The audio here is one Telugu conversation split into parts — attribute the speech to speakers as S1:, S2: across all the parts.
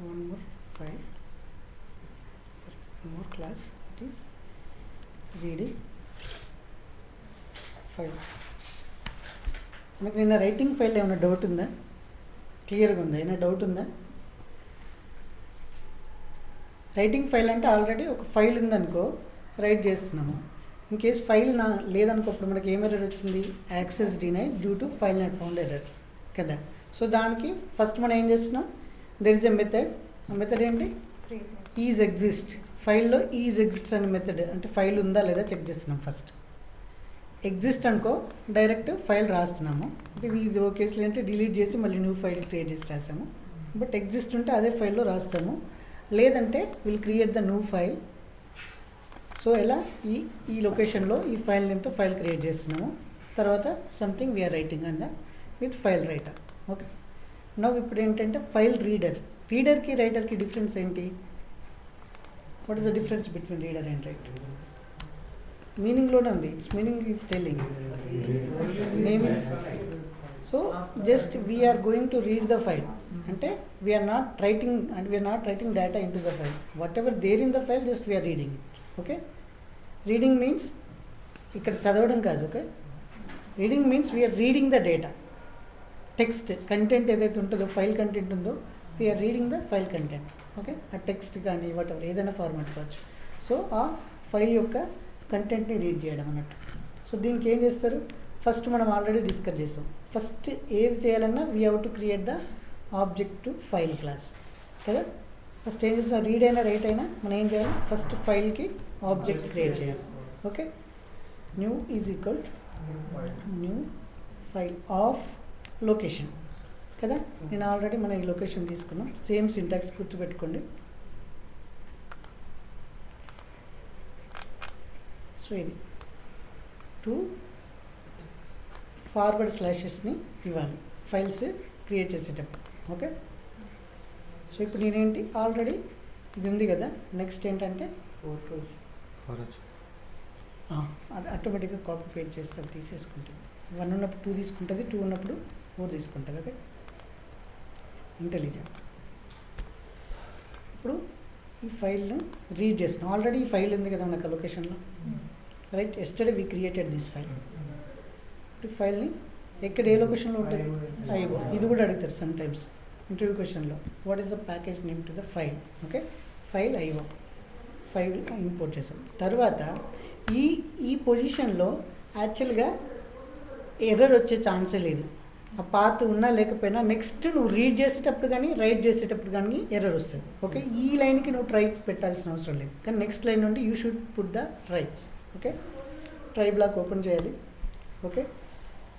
S1: one more file, sorry, one more class, it is reading file. మనకు నిన్న రైటింగ్ ఫైల్ ఏమైనా డౌట్ ఉందా? క్లియర్గా ఉందా? ఏమైనా డౌట్ ఉందా? రైటింగ్ ఫైల్ అంటే ఆల్రెడీ ఒక ఫైల్ ఉందనుకో, రైట్ చేస్తున్నాము. ఇన్ కేస్ ఫైల్ లేదనుకో, అప్పుడు మనకి ఏం ఎర్రర్ వచ్చింది? Access denied due to file not found error కదా. సో దానికి ఫస్ట్ మనం ఏం చేస్తున్నాం, దెర్ ఇస్ ఎ మెథడ్. ఆ మెథడ్ ఏంటి? Is exist. ఫైల్లో ఈజ్ ఎగ్జిస్ట్ అనే మెథడ్, అంటే ఫైల్ ఉందా లేదా చెక్ చేస్తున్నాం. ఫస్ట్ ఎగ్జిస్ట్ అనుకో, డైరెక్ట్ ఫైల్ రాస్తున్నాము. ఇది ఓ కేసులో అంటే డిలీట్ చేసి మళ్ళీ న్యూ ఫైల్ క్రియేట్ చేసి రాసాము. బట్ ఎగ్జిస్ట్ ఉంటే అదే ఫైల్లో రాస్తాము. లేదంటే will create the new file. So ఎలా ఈ లొకేషన్లో ఈ ఫైల్ నేమ్తో ఫైల్ క్రియేట్ చేస్తున్నాము. తర్వాత something we're writing and with file writer. Okay, నవ్వు ఇప్పుడు ఏంటంటే ఫైల్ రీడర్. రీడర్కి రైటర్కి డిఫరెన్స్ ఏంటి? What is the difference between reader and writer? మీనింగ్లోనే ఉంది. It's meaning is telling name is. So just we're going to read the file, అంటే we're not writing and we're not writing data into the file. Whatever there in the file just we're reading. Okay, reading means ఇక్కడ చదవడం కాదు. Okay, reading means we are reading the data. Text content ఏదైతే ఉంటుందో, ఫైల్ కంటెంట్ ఉందో, we are reading the file content. Okay, ఆ టెక్స్ట్ కానీ వాట్ ఎవర్ ఏదైనా ఫార్మాట్ కావచ్చు. సో ఆ ఫైల్ యొక్క కంటెంట్ని రీడ్ చేయడం అన్నట్టు. సో దీనికి ఏం చేస్తారు? ఫస్ట్ మనం ఆల్రెడీ డిస్కస్ చేసాం. ఫస్ట్ ఏది చేయాలన్నా we have to create the object to file class కదా. ఫస్ట్ ఏం చేసిన రీడ్ అయినా రైట్ అయినా మనం ఏం చేయాలి? ఫస్ట్ ఫైల్కి ఆబ్జెక్ట్ క్రియేట్ చేయాలి. Okay, new is equal new file of location కదా. నేను ఆల్రెడీ మనం ఈ లొకేషన్ తీసుకున్నాం. సేమ్ సింటాక్స్ గుర్తుపెట్టుకోండి. సో ఇది 2 ఫార్వర్డ్ స్లాషెస్ని ఇవ్వాలి ఫైల్స్ క్రియేట్ చేసేటప్పుడు. ఓకే, సో ఇప్పుడు నేనేంటి ఆల్రెడీ ఇది ఉంది కదా. నెక్స్ట్ ఏంటంటే అది ఆటోమేటిక్గా కాపీ పేస్ట్ చేస్తే తీసేసుకుంటుంది. 1 ఉన్నప్పుడు 2 తీసుకుంటుంది, 2 ఉన్నప్పుడు 4 తీసుకుంటుంది. Okay, intelligent. ఇప్పుడు ఈ ఫైల్ను రీడ్ చేస్తున్నాం. ఆల్రెడీ ఈ ఫైల్ ఉంది కదా మనకు లొకేషన్లో, right. Yesterday we created this file. ఈ ఫైల్ని ఎక్కడ ఏ లొకేషన్లో ఉంటుంది? ఐఓ. ఇది కూడా అడుగుతారు సమ్ టైమ్స్ ఇంటర్వ్యూ క్వశ్చన్లో. What is the package name to the file? Okay, file IO. File import చేసాం. తర్వాత ఈ పొజిషన్లో యాక్చువల్గా ఎర్రర్ వచ్చే ఛాన్సే లేదు. ఆ పాత్ ఉన్నా లేకపోయినా నెక్స్ట్ నువ్వు రీడ్ చేసేటప్పుడు కానీ రైట్ చేసేటప్పుడు కానీ ఎర్రర్ వస్తుంది. ఓకే, ఈ లైన్కి నువ్వు ట్రై పెట్టాల్సిన అవసరం లేదు, కానీ నెక్స్ట్ లైన్ నుండి you should put the try. Okay, try block open చేయాలి. Okay,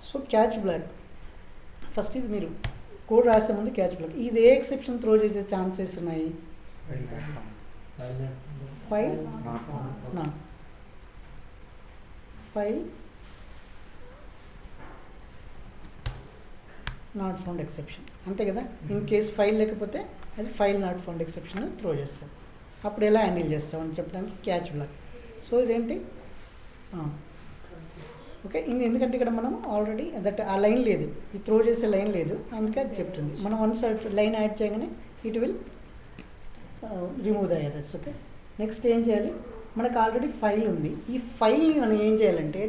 S1: so catch block first ఇది మీరు కోడ్ రాసే ముందు క్యాచ్ బ్లాక్. ఇది ఏ ఎక్సెప్షన్ త్రో చేసే ఛాన్సెస్ ఉన్నాయి? ఫైల్ నాట్ ఫౌండ్ ఎక్సెప్షన్, అంతే కదా. ఇన్ కేస్ ఫైల్ లేకపోతే అది file not found exception throw చేస్తాం. అప్పుడు ఎలా హ్యాండిల్ చేస్తామని చెప్పడానికి క్యాచ్ బ్లాక్. సో ఇదేంటి? ఓకే, ఎందుకంటే ఇక్కడ మనం ఆల్రెడీ దట్ ఆ లైన్ లేదు, ఈ త్రో చేసే లైన్ లేదు, అందుకే అది చెప్తుంది. మనం వన్స్ లైన్ యాడ్ చేయగానే it will remove the errors. Okay, next ఏం చేయాలి? మనకు ఆల్రెడీ ఫైల్ ఉంది. ఈ ఫైల్ని మనం ఏం చేయాలంటే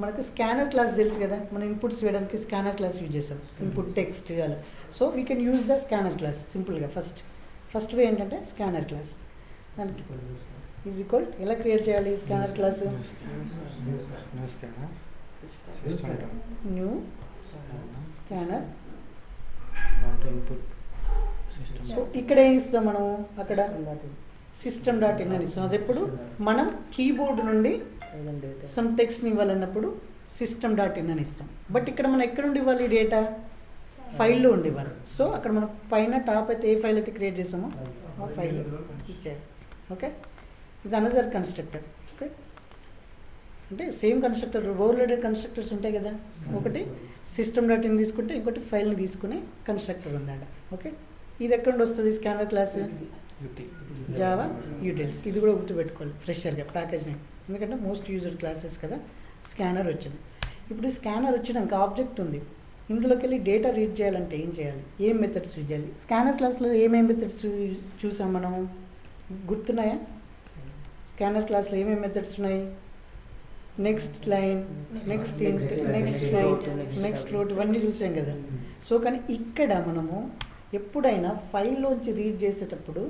S1: మనకు స్కానర్ క్లాస్ తెలుసు కదా, మనం ఇన్పుట్స్ వేయడానికి స్కానర్ క్లాస్ యూజ్ చేస్తాం. ఇన్పుట్ టెక్స్ట్ అలా. So we can use the scanner class సింపుల్గా. ఫస్ట్ వే ఏంటంటే స్కానర్ క్లాస్. దానికి ఈజ్ ఈక్వల్ ఎలా క్రియేట్ చేయాలి scanner class? New scanner. So ఇక్కడ ఏం ఇస్తాం మనం? అక్కడ system.in అని ఇస్తాం. అది ఎప్పుడు మనం కీబోర్డ్ నుండి సమ్ టెక్స్ట్ని ఇవ్వాలన్నప్పుడు system.in అని ఇస్తాం. బట్ ఇక్కడ మనం ఎక్కడ నుండి ఇవ్వాలి డేటా? ఫైల్లో ఉండి ఇవ్వాలి. సో అక్కడ మనం పైన టాప్ అయితే ఏ ఫైల్ అయితే క్రియేట్ చేసామో ఆ ఫైల్ ఇచ్చేయాలి. ఓకే, ఇది అనదర్ కన్స్ట్రక్టర్. ఓకే, అంటే సేమ్ కన్స్ట్రక్టర్, ఓవర్లోడెడ్ కన్స్ట్రక్టర్స్ ఉంటాయి కదా. ఒకటి system.in తీసుకుంటే ఇంకోటి ఫైల్ని తీసుకునే కన్స్ట్రక్టర్ ఉందండి. ఓకే, ఇది ఎక్కడ నుండి వస్తుంది స్కానర్ క్లాస్? జావా యూటిల్స్. ఇది కూడా గుర్తుపెట్టుకోవాలి ఫ్రెషర్గా ప్యాకేజ్ నేమ్, ఎందుకంటే మోస్ట్ యూజ్డ్ క్లాసెస్ కదా. స్కానర్ వచ్చింది. ఇప్పుడు ఈ స్కానర్ వచ్చినాక ఆబ్జెక్ట్ ఉంది. ఇందులోకి వెళ్ళి డేటా రీడ్ చేయాలంటే ఏం చేయాలి, ఏం మెథడ్స్ యూజ్ చేయాలి? స్కానర్ క్లాస్లో ఏమేమి మెథడ్స్ చూసాం మనం, గుర్తున్నాయా? స్కానర్ క్లాస్లో ఏమేమి మెథడ్స్ ఉన్నాయి? నెక్స్ట్ లైన్, నెక్స్ట్ ఇంట్, నెక్స్ట్ నైట్, నెక్స్ట్ ఫ్లోట్, ఇవన్నీ చూసాం కదా. సో కానీ ఇక్కడ మనము ఎప్పుడైనా ఫైల్లోంచి రీడ్ చేసేటప్పుడు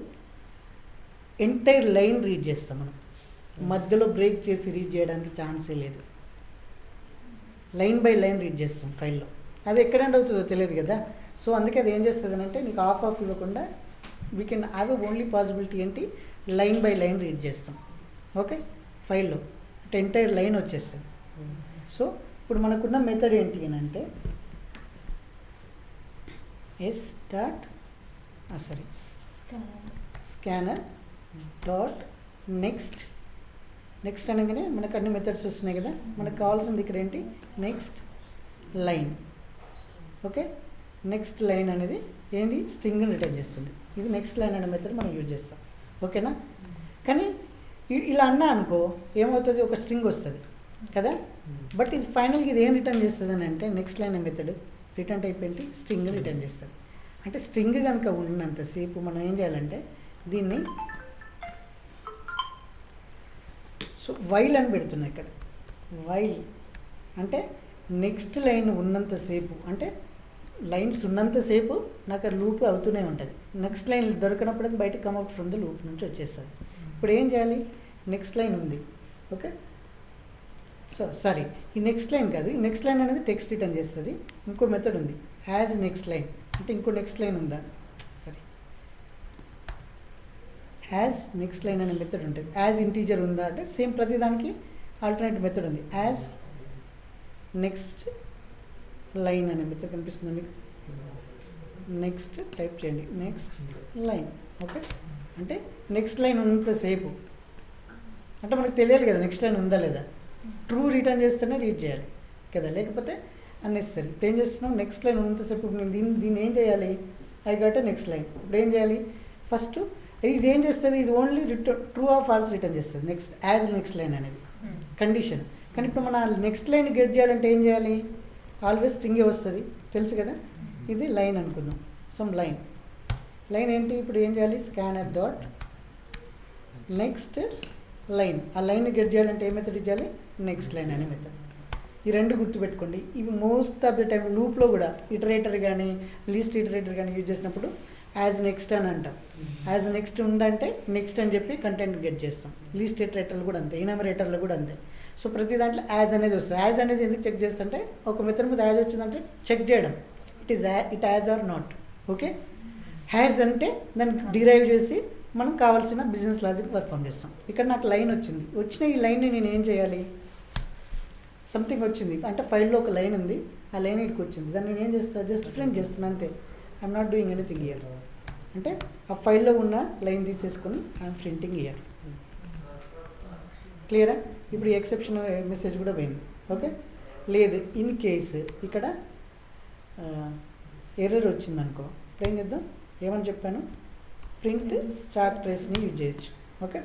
S1: ఎంటైర్ లైన్ రీడ్ చేస్తాం మనం, మధ్యలో బ్రేక్ చేసి రీడ్ చేయడానికి ఛాన్సే లేదు. లైన్ బై లైన్ రీడ్ చేస్తాం ఫైల్లో. అది ఎక్కడ ఎండ్ అవుతుందో తెలియదు కదా. సో అందుకే అది ఏం చేస్తుంది అంటే నీకు ఆఫ్ ఇవ్వకుండా we can have only possibility ఏంటి, లైన్ బై లైన్ రీడ్ చేస్తాం. ఓకే, ఫైల్లో అంటే ఎంటైర్ లైన్ వచ్చేస్తుంది. సో ఇప్పుడు మనకున్న మెథడ్ ఏంటి అని అంటే స్కానర్ డాట్ నెక్స్ట్. నెక్స్ట్ అనగానే మనకు అన్ని మెథడ్స్ వస్తున్నాయి కదా. మనకు కావాల్సింది ఇక్కడ ఏంటి, next line. Okay, next line అనేది ఏంటి, స్ట్రింగ్ని రిటర్న్ చేస్తుంది. ఇది నెక్స్ట్ లైన్ అనే మెథడ్ మనం యూజ్ చేస్తాం. ఓకేనా? కానీ ఇలా అన్నా అనుకో ఏమవుతుంది, ఒక స్ట్రింగ్ వస్తుంది కదా. బట్ ఇది ఫైనల్గా ఇది ఏం రిటర్న్ చేస్తుంది అని అంటే నెక్స్ట్ లైన్ అనే మెథడ్ రిటర్న్ టైప్ ఏంటి, స్ట్రింగ్ రిటర్న్ చేస్తుంది. అంటే స్ట్రింగ్ కనుక ఉన్నంతసేపు మనం ఏం చేయాలంటే దీన్ని సో వైల్ అని పెడుతున్నాయి ఇక్కడ. వైల్ అంటే నెక్స్ట్ లైన్ ఉన్నంతసేపు, అంటే లైన్స్ ఉన్నంతసేపు నాకు ఆ లూప్ అవుతూనే ఉంటుంది. నెక్స్ట్ లైన్ దొరికినప్పుడు బయటకు కమ్అట్ ఫ్రమ్ ద లూప్ నుంచి వచ్చేస్తుంది. ఇప్పుడు ఏం చేయాలి, నెక్స్ట్ లైన్ ఉంది. ఓకే, సో సారీ, ఈ నెక్స్ట్ లైన్ కాదు, ఈ నెక్స్ట్ లైన్ అనేది టెక్స్ట్ రిటర్న్ చేస్తుంది. ఇంకో మెథడ్ ఉంది, యాజ్ నెక్స్ట్ లైన్. అంటే ఇంకో నెక్స్ట్ లైన్ ఉందా, సరే, యాజ్ నెక్స్ట్ లైన్ అనే మెథడ్ ఉంటుంది. యాజ్ ఇంటీజర్ ఉందా అంటే సేమ్ ప్రతిదానికి ఆల్టర్నేటివ్ మెథడ్ ఉంది. యాజ్ నెక్స్ట్ లైన్ అనే మెథడ్ కనిపిస్తుంది మీకు. నెక్స్ట్ టైప్ చేయండి, నెక్స్ట్ లైన్. ఓకే, అంటే నెక్స్ట్ లైన్ ఉన్నంతసేపు అంటే మనకు తెలియాలి కదా నెక్స్ట్ లైన్ ఉందా లేదా. ట్రూ రిటర్న్ చేస్తేనే రీడ్ చేయాలి కదా, లేకపోతే అన్నెసరీ. ఇప్పుడు ఏం చేస్తున్నాం, నెక్స్ట్ లైన్ ఉన్నంతసేపు నేను దీన్ని ఏం చేయాలి, ఐ గట్ నెక్స్ట్ లైన్. ఇప్పుడు ఏం చేయాలి, ఫస్ట్ ఇది ఏం చేస్తుంది, ఇది only true or false return చేస్తుంది. నెక్స్ట్ యాజ్ నెక్స్ట్ లైన్ అనేది కండిషన్. కానీ ఇప్పుడు మన నెక్స్ట్ లైన్ గెట్ చేయాలంటే ఏం చేయాలి, ఆల్వేస్ స్ట్రింగే వస్తుంది తెలుసు కదా. ఇది లైన్ అనుకుందాం, సమ్ లైన్. లైన్ ఏంటి, ఇప్పుడు ఏం చేయాలి, స్కానర్ డాట్ నెక్స్ట్ లైన్. ఆ లైన్ గెట్ చేయాలంటే ఏ మెథడ్ చేయాలి, నెక్స్ట్ లైన్ అనే మెథడ్. ఈ రెండు గుర్తుపెట్టుకోండి. ఇవి మోస్ట్ ఆఫ్ ద టైం లూప్లో కూడా ఇటరేటర్ కానీ లీస్ట్ ఇటరేటర్ కానీ యూజ్ చేసినప్పుడు యాజ్ నెక్స్ట్ అని అంటాం. యాజ్ నెక్స్ట్ ఉందంటే నెక్స్ట్ అని చెప్పి కంటెంట్ గెట్ చేస్తాం. లీస్ట్ ఇటరేటర్లు కూడా అంతే, ఎన్యూమరేటర్లు కూడా అంతే. సో ప్రతి దాంట్లో యాజ్ అనేది వస్తుంది. యాజ్ అనేది ఎందుకు చెక్ చేస్తుంటే ఒక మెథడ్ మీద యాజ్ వచ్చిందంటే చెక్ చేయడం, it has or not. Okay, has అంటే దాన్ని డిరైవ్ చేసి మనం కావాల్సిన బిజినెస్ లాజిక్ పర్ఫామ్ చేస్తాం. ఇక్కడ నాకు లైన్ వచ్చింది, వచ్చిన ఈ లైన్ని నేను ఏం చేయాలి, సంథింగ్ వచ్చింది అంటే ఫైల్లో ఒక లైన్ ఉంది, ఆ లైన్ ఇక్కడికి వచ్చింది, దాన్ని నేను ఏం చేస్తాను, జస్ట్ ప్రింట్ చేస్తున్నాను అంతే. I'm not doing anything year. అంటే ఆ ఫైల్లో ఉన్న లైన్ తీసేసుకొని ఐఎమ్ ప్రింటింగ్ ఇయర్. క్లియరా? ఇప్పుడు ఎక్సెప్షన్ మెసేజ్ కూడా పోయింది. ఓకే, లేదు ఇన్ కేసు ఇక్కడ ఎర్రర్ వచ్చిందనుకో, ఇప్పుడు ఏం చేద్దాం, ఏమని చెప్పాను, ప్రింట్ స్టార్ ట్రేస్ని యూజ్ చేయొచ్చు. ఓకే,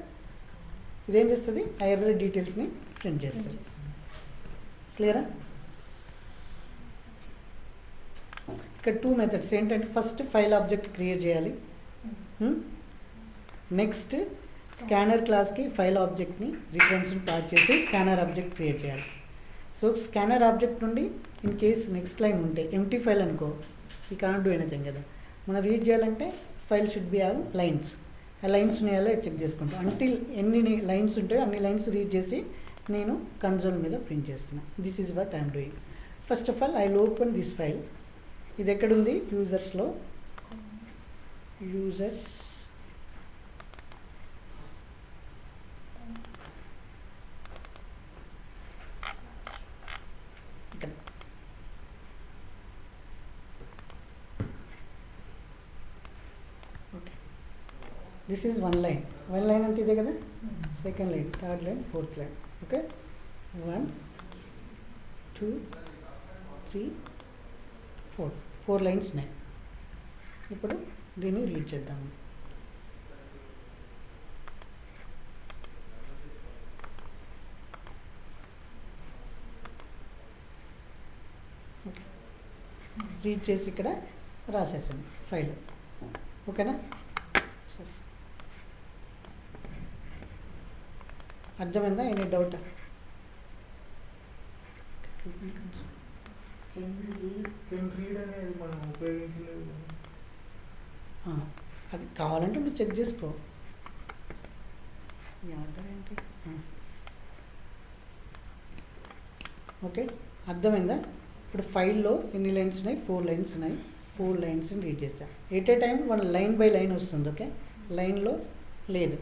S1: ఇదేం చేస్తుంది, ఆ ఎర్రర్ డీటెయిల్స్ని ప్రింట్ చేస్తుంది. క్లియరా? ఇక్కడ టూ మెథడ్స్ ఏంటంటే ఫస్ట్ ఫైల్ ఆబ్జెక్ట్ క్రియేట్ చేయాలి. నెక్స్ట్ స్కానర్ క్లాస్కి ఫైల్ ఆబ్జెక్ట్ని రిఫరెన్స్ని పాస్ చేసి స్కానర్ ఆబ్జెక్ట్ క్రియేట్ చేయాలి. సో స్కానర్ ఆబ్జెక్ట్ నుండి ఇన్ కేస్ నెక్స్ట్ లైన్ ఉంటే ఎంటీ ఫైల్ అనుకో, ఈ కాంట్ డూ ఎనీథింగ్ కదా. మనం రీడ్ చేయాలంటే file should be have lines. ఆ లైన్స్ ఉన్నాయో చెక్ చేసుకుంటాం. అంటిల్ ఎన్ని లైన్స్ ఉంటాయో అన్ని లైన్స్ రీడ్ చేసి నేను కన్సోల్ మీద ప్రింట్ చేస్తున్నాను. This is what I'm doing. First of all I will open this file. ఇది ఎక్కడుంది, యూజర్స్లో, యూజర్స్ ఇక్కడ. Okay, this is one line. One line అంటే ఇదే కదా, second line, third line, fourth line. Okay, 1 2 3 4 lines ఉన్నాయి. ఇప్పుడు దీన్ని రీడ్ చేద్దాము. ఓకే, రీడ్ చేసి ఇక్కడ రాసేసాను ఫైల్. ఓకేనా? సరే, అర్థమైందా? Any doubt? అది కావాలంటే నువ్వు చెక్ చేసుకో. ఏంటి? ఓకే, అర్థమైందా? ఇప్పుడు ఫైల్లో ఎన్ని లైన్స్ ఉన్నాయి? 4 లైన్స్ ఉన్నాయి. 4 లైన్స్ని రీడ్ చేశా. At a time 1 line by line వస్తుంది. ఓకే, లైన్లో లేదు.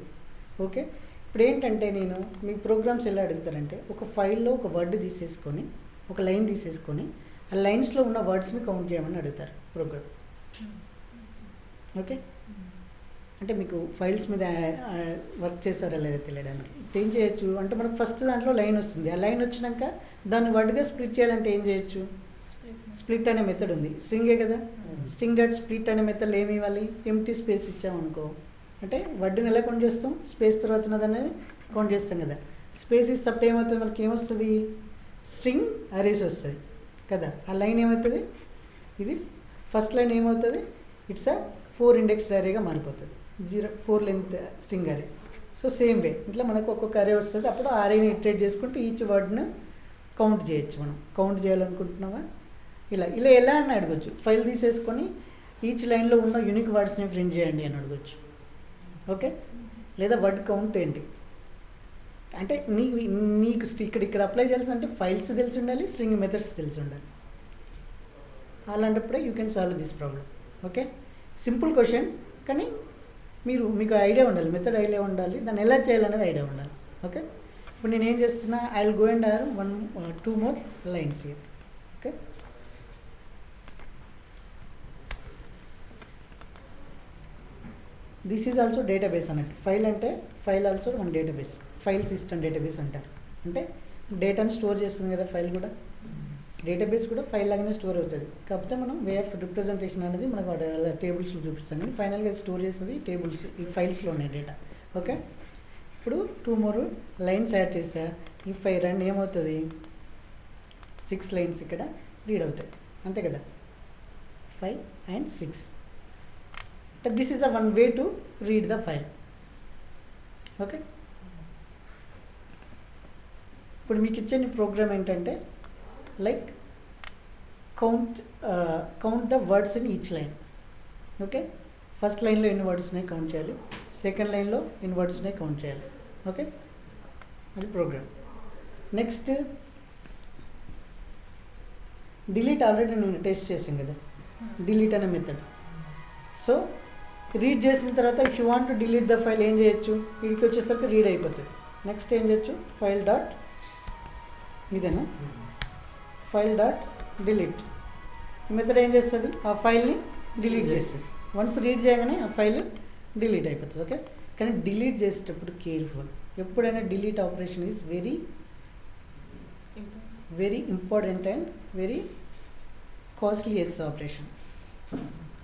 S1: ఓకే, ఇప్పుడు ఏంటంటే నేను మీ ప్రోగ్రామ్స్ ఎలా అడుగుతారంటే ఒక ఫైల్లో ఒక వర్డ్ తీసేసుకొని ఒక లైన్ తీసేసుకొని ఆ లైన్స్లో ఉన్న వర్డ్స్ని కౌంట్ చేయమని అడుగుతారు ప్రోగ్రామ్. ఓకే, అంటే మీకు ఫైల్స్ మీద వర్క్ చేశారా లేదా తెలియడానికి. ఇప్పుడు ఏం చేయొచ్చు అంటే మనకు ఫస్ట్ దాంట్లో లైన్ వస్తుంది. ఆ లైన్ వచ్చినాక దాన్ని వర్డ్గా స్ప్లిట్ చేయాలంటే ఏం చేయొచ్చు? స్ప్లిట్ అనే మెథడ్ ఉంది. స్ట్రింగే కదా, స్ట్రింగ్ డాట్ స్ప్లిట్ అనే మెథడ్లో ఏమి ఇవ్వాలి? ఎంటీ స్పేస్ ఇచ్చామనుకో, అంటే వర్డ్ని ఎలా కౌంట్ చేస్తాం? స్పేస్ తర్వాత ఉన్నదాన్ని కౌంట్ చేస్తాం కదా. స్పేస్ ఇస్తే ఏమవుతుంది? మనకి ఏమొస్తుంది? స్ట్రింగ్ అరేస్ వస్తుంది కదా. ఆ లైన్ ఏమవుతుంది? ఇది ఫస్ట్ లైన్ ఏమవుతుంది? ఇట్స్ అ 4 ఇండెక్స్డ్ అరేగా మారిపోతుంది. 4 లెంత్ స్ట్రింగ్ అరే. సో సేమ్ వే ఇట్లా మనకు ఒక్కొక్క అరే వస్తుంది. అప్పుడు ఆ అరేని ఇటరేట్ చేసుకుంటూ ఈచ్ వర్డ్ను కౌంట్ చేయొచ్చు. మనం కౌంట్ చేయాలనుకుంటున్నామా? ఇలా ఇలా ఎలా అని అడగచ్చు. ఫైల్ తీసేసుకొని ఈచ్ లైన్లో ఉన్న యూనిక్ వర్డ్స్ని ప్రింట్ చేయండి అని అడగచ్చు. ఓకే, లేదా వర్డ్ కౌంట్ ఏంటి అంటే నీకు ఇక్కడ అప్లై చేయాల్సి అంటే ఫైల్స్ తెలిసి ఉండాలి, స్ట్రింగ్ మెథడ్స్ తెలిసి ఉండాలి. అలాంటప్పుడే you can solve this problem. Okay, simple question కానీ మీకు ఐడియా ఉండాలి, మెథడ్ ఐడియా ఉండాలి, దాన్ని ఎలా చేయాలనేది ఐడియా ఉండాలి. ఓకే, ఇప్పుడు నేను ఏం చేస్తున్నా, I will go and are 2 more lines here. Okay, this is also database అన్నట్టు. ఫైల్ అంటే ఫైల్ ఆల్సో మన డేటాబేస్, ఫైల్ సిస్టమ్ డేటాబేస్ అంటారు. అంటే డేటాను స్టోర్ చేస్తుంది కదా ఫైల్ కూడా. డేటాబేస్ కూడా ఫైల్ లాగానే స్టోర్ అవుతుంది. కాకపోతే మనం వే ఆఫ్ రిప్రజెంటేషన్ అనేది మనకు టేబుల్స్లో చూపిస్తాం, కానీ ఫైనల్గా స్టోర్ చేస్తుంది టేబుల్స్, ఈ ఫైల్స్లో ఉన్నాయి డేటా. ఓకే, ఇప్పుడు 2 more లైన్స్ యాడ్ చేసా. ఈ 5 రన్ ఏమవుతుంది? 6 లైన్స్ ఇక్కడ రీడ్ అవుతాయి, అంతే కదా. 5 and 6. This is a 1 way to read the file. Okay, ఇప్పుడు మీకు ఇచ్చే ప్రోగ్రామ్ ఏంటంటే like count the words in each line. Okay, first లైన్లో ఎన్ని వర్డ్స్ ఉన్నాయి కౌంట్ చేయాలి, సెకండ్ లైన్లో ఎన్ని వర్డ్స్ ఉన్నాయి కౌంట్ చేయాలి. ఓకే, అది ప్రోగ్రామ్. నెక్స్ట్ డిలీట్ ఆల్రెడీ నేను టెస్ట్ చేసాను కదా, డిలీట్ అనే మెథడ్. సో రీడ్ చేసిన తర్వాత if you want to delete the file ఏం చేయొచ్చు? వీడికి వచ్చేసరికి రీడ్ అయిపోతుంది. నెక్స్ట్ ఏం చేయొచ్చు? ఫైల్ డాట్ ఇదేనా, ఫైల్ డాట్ డిలీట్. ఈ మెథడ్ ఏం చేస్తుంది? ఆ ఫైల్ని డిలీట్ చేస్తుంది. వన్స్ రీడ్ చేయగానే ఆ ఫైల్ డిలీట్ అయిపోతుంది. ఓకే, కానీ డిలీట్ చేసేటప్పుడు కేర్ఫుల్. ఎప్పుడైనా delete operation is very very important and very costliest operation.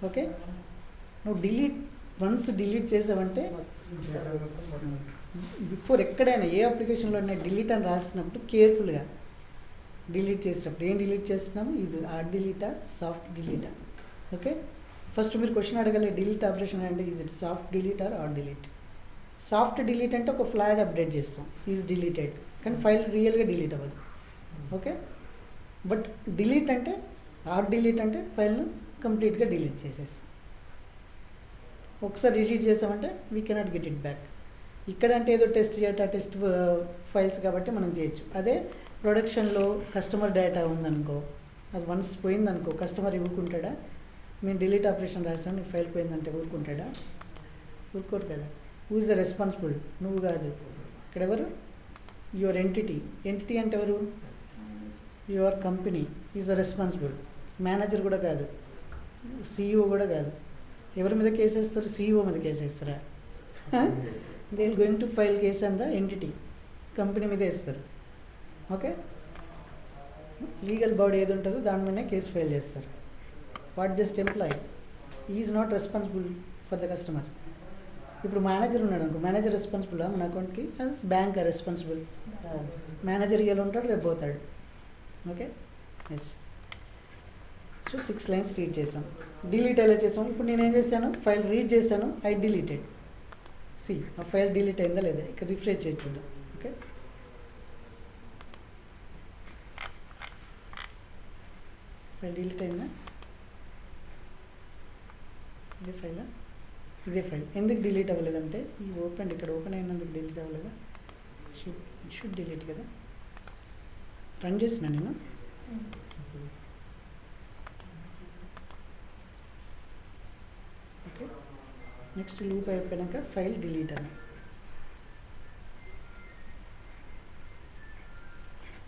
S1: Okay, నువ్వు వన్స్ డిలీట్ చేసావంటే బిఫోర్ ఎక్కడైనా ఏ అప్లికేషన్లో డిలీట్ అని రాసినప్పుడు కేర్ఫుల్గా డిలీట్ చేసేటప్పుడు ఏం డిలీట్ చేస్తున్నాము? ఇది హార్డ్ డిలీటా, సాఫ్ట్ డిలీటా? ఓకే, ఫస్ట్ మీరు క్వశ్చన్ అడగలే, డిలీట్ ఆపరేషన్ అంటే is it soft delete or hard delete? Soft delete అంటే ఒక ఫ్లాగ్ అప్డేట్ చేస్తాం, ఈజ్ డిలీటెడ్, కానీ ఫైల్ రియల్గా డిలీట్ అవ్వదు. ఓకే, బట్ డిలీట్ అంటే హార్డ్ డిలీట్ అంటే ఫైల్ను కంప్లీట్గా డిలీట్ చేసేస్తాం. ఒకసారి డిలీట్ చేసామంటే we cannot get it back. ఇక్కడ అంటే ఏదో టెస్ట్ ఫైల్స్ కాబట్టి మనం చేయొచ్చు. అదే ప్రొడక్షన్లో కస్టమర్ డేటా ఉందనుకో, అది వన్స్ పోయిందనుకో, కస్టమర్ ఊరుకుంటాడా? మేము డిలీట్ ఆపరేషన్ రాసాం, నీ ఫైల్ పోయిందంటే ఊరుకుంటాడా? ఊరుకోరు కదా. Who is the responsible? నువ్వు కాదు. ఇక్కడ ఎవరు? Your entity. ఎంటిటీ అంటే ఎవరు? Your company is the responsible. Manager కూడా కాదు, CEO కూడా కాదు. ఎవరి మీద కేసు వేస్తారు? CEO మీద కేసు వేస్తారా? They will going to file case and the entity, company మీద వేస్తారు. ఓకే, లీగల్ బాడీ ఏది ఉంటుందో దాని మీదనే కేసు ఫైల్ చేస్తారు. What just employee is not responsible for the customer. ఇప్పుడు మేనేజర్ ఉన్నాడు అనుకో, మేనేజర్ రెస్పాన్సిబుల్ మన అకౌంట్కి? Bank responsible. మేనేజర్ ఇవాళ ఉంటాడు, రేపు పోతాడు. Okay, yes. So 6 lines read చేసాం. డిలీట్ ఎలా చేసాం? ఇప్పుడు నేను ఏం చేశాను, ఫైల్ రీడ్ చేశాను, ఐ డిలీటెడ్. సి ఆ ఫైల్ డిలీట్ అయిందా లేదా, ఇక్కడ రిఫ్రెష్ చేసి చూద్దాం. ఓకే, ఫైల్ డిలీట్ అయిందా? ఇదే ఫైలా? ఇదే ఫైల్. ఎందుకు డిలీట్ అవ్వలేదంటే ఈ ఓపెన్ ఇక్కడ ఓపెన్ అయినందుకు డిలీట్ అవ్వలేదా? షుడ్ డిలీట్ కదా. రన్ చేసిన నేను. ఓకే, నెక్స్ట్ లూప్ అయిపోయాక ఫైల్ డిలీట్ అని.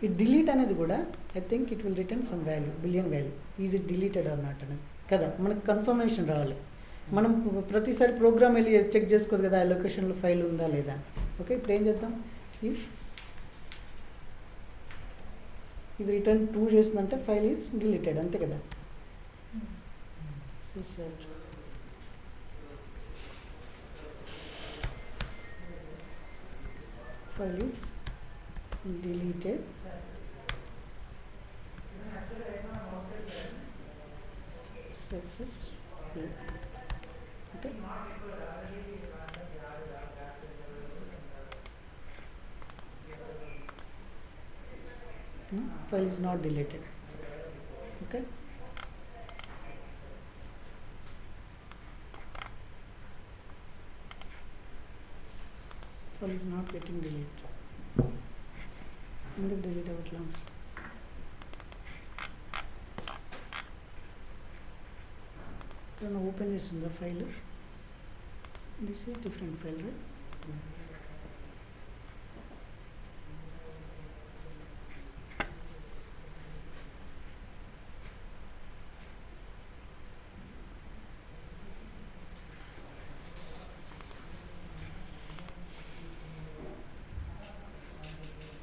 S1: ఈ డిలీట్ అనేది కూడా I think it will return some value, boolean value. Is it deleted or not అనేది కదా, మనకు కన్ఫర్మేషన్ రావాలి. మనం ప్రతిసారి ప్రోగ్రామ్ వెళ్ళి చెక్ చేసుకోదు కదా, ఆ లొకేషన్లో ఫైల్ ఉందా లేదా. ఓకే, ఇప్పుడు ఏం చేద్దాం, ఇఫ్ ఇది రిటర్న్ 2 చేసిందంటే ఫైల్ ఈజ్ డిలీటెడ్, అంతే కదా. File is deleted. Successful. Okay. File is not deleted. Okay. File is not getting deleted. ఎందుకు డిలీట్ అవ్వట్లా? ఇక్కడ ఓపెన్ చేస్తుందా file? This is different file, right?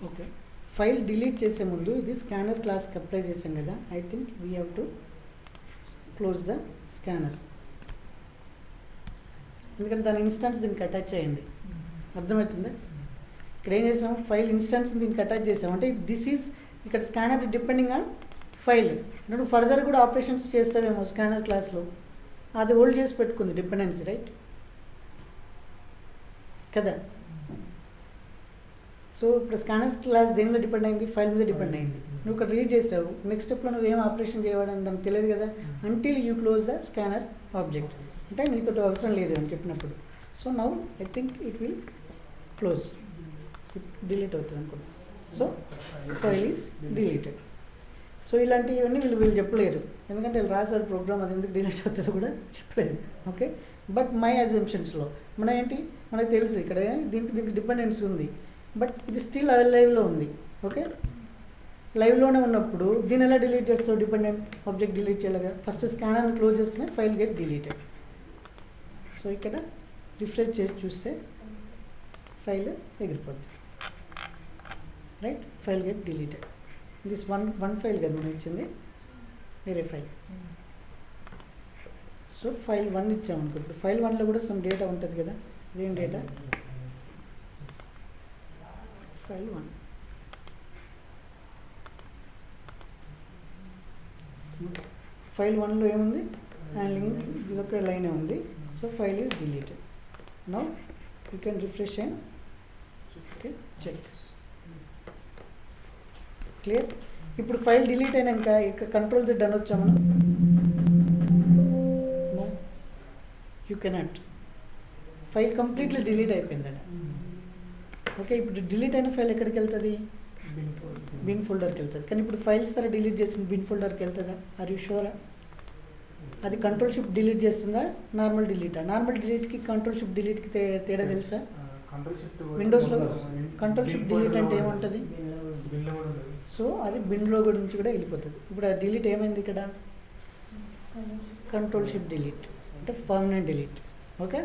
S1: Okay, file delete చేసే ముందు ఇది స్కానర్ క్లాస్కి అప్లై చేసాం కదా. I think we have to close the scanner, ఎందుకంటే దాని ఇన్స్టాన్స్ దీనికి అటాచ్ అయ్యింది. అర్థమవుతుందా? ఇక్కడ ఏం చేసాం, ఫైల్ ఇన్స్టాన్స్ దీనికి అటాచ్ చేసాం అంటే దిస్ ఈజ్ ఇక్కడ స్కానర్ డిపెండింగ్ ఆన్ ఫైల్. అంటే ఫర్దర్ కూడా ఆపరేషన్స్ చేస్తావేమో స్కానర్ క్లాస్లో, అది హోల్డ్ చేసి పెట్టుకుంది డిపెండెన్సీ, రైట్ కదా. సో ఇప్పుడు స్కానర్స్ క్లాస్ దేని మీద డిపెండ్ అయింది, ఫైల్ మీద డిపెండ్ అయింది. నువ్వు ఇక్కడ రీడ్ చేసావు, నెక్స్ట్ స్టెప్లో నువ్వు ఏం ఆపరేషన్ చేయవడం దానికి తెలియదు కదా, until you close the scanner object. అంటే నీతో అవసరం లేదు అని చెప్పినప్పుడు. So now I think it will close, delete అవుతుంది అనుకుంటా. So file is deleted. So ఇలాంటివన్నీ వీళ్ళు చెప్పలేరు, ఎందుకంటే వీళ్ళు రాసారు ప్రోగ్రామ్, అది ఎందుకు డిలీట్ అవుతుందో కూడా చెప్పలేదు. ఓకే, బట్ మై అజంప్షన్స్లో మనం ఏంటి, మనకు తెలుసు ఇక్కడ దీనికి డిపెండెన్సీ ఉంది, బట్ ఇది స్టిల్ లైవ్లో ఉంది. ఓకే, లైవ్లోనే ఉన్నప్పుడు దీన్ని ఎలా డిలీట్ చేస్తావు, డిపెండెంట్ ఆబ్జెక్ట్ డిలీట్ చేయలేదా. ఫస్ట్ స్కానర్ని క్లోజ్ చేస్తేనే ఫైల్ గెట్ డిలీటెడ్. సో ఇక్కడ రిఫ్రెష్ చేసి చూస్తే ఫైల్ ఎగిరిపోద్ది, right. File get deleted. This one file కదా మనం ఇచ్చింది, వేరే ఫైల్. సో ఫైల్ 1 ఇచ్చామనుకో, ఇప్పుడు ఫైల్ 1లో కూడా సమ్ డేటా ఉంటుంది కదా. ఇదేం డేటా, ఫైల్ 1. ఫైల్ 1లో ఏముంది, లింక్ ఇదొక లైనే ఉంది. So file is deleted. Now you can refresh and okay check. Clear. ఇప్పుడు ఫైల్ డిలీట్ అయినాక ఇక్కడ కంట్రోల్ Z అనొచ్చా మనం? No, you cannot. File completely delete అయిపోయిందండి. ఓకే, ఇప్పుడు డిలీట్ అయిన ఫైల్ ఎక్కడికి వెళ్తుంది, బిన్ ఫోల్డర్కి వెళ్తుంది. కానీ ఇప్పుడు ఫైల్స్ తర డిలీట్ చేసిన బిన్ ఫోల్డర్కి వెళ్తుందా? ఆర్ యూ షూరా? అది కంట్రోల్ షిఫ్ట్ డిలీట్ చేస్తుందా, నార్మల్ డిలీటా? నార్మల్ డిలీట్కి కంట్రోల్ షిఫ్ట్ డిలీట్కి తేడా తెలుసా? విండోస్లో కంట్రోల్ షిఫ్ట్ డిలీట్ అంటే ఏముంటుంది, సో అది బిన్లో నుంచి కూడా వెళ్ళిపోతుంది. ఇప్పుడు ఆ డిలీట్ ఏమైంది ఇక్కడ, కంట్రోల్ షిఫ్ట్ డిలీట్ అంటే పర్మనెంట్ డిలీట్. ఓకే,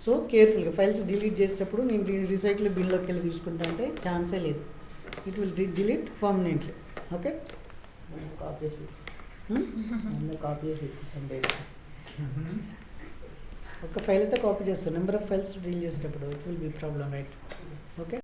S1: సో కేర్ఫుల్గా ఫైల్స్ డిలీట్ చేసేటప్పుడు నేను రీసైకిల్ బిన్లోకి వెళ్ళి తీసుకుంటా అంటే ఛాన్సే లేదు. It will delete permanently. Okay, ఒక ఫైల్ అయితే కాపీ చేస్తాను, నెంబర్ ఆఫ్ ఫైల్స్ డీల్ చేసేటప్పుడు it will be problem, right. Okay.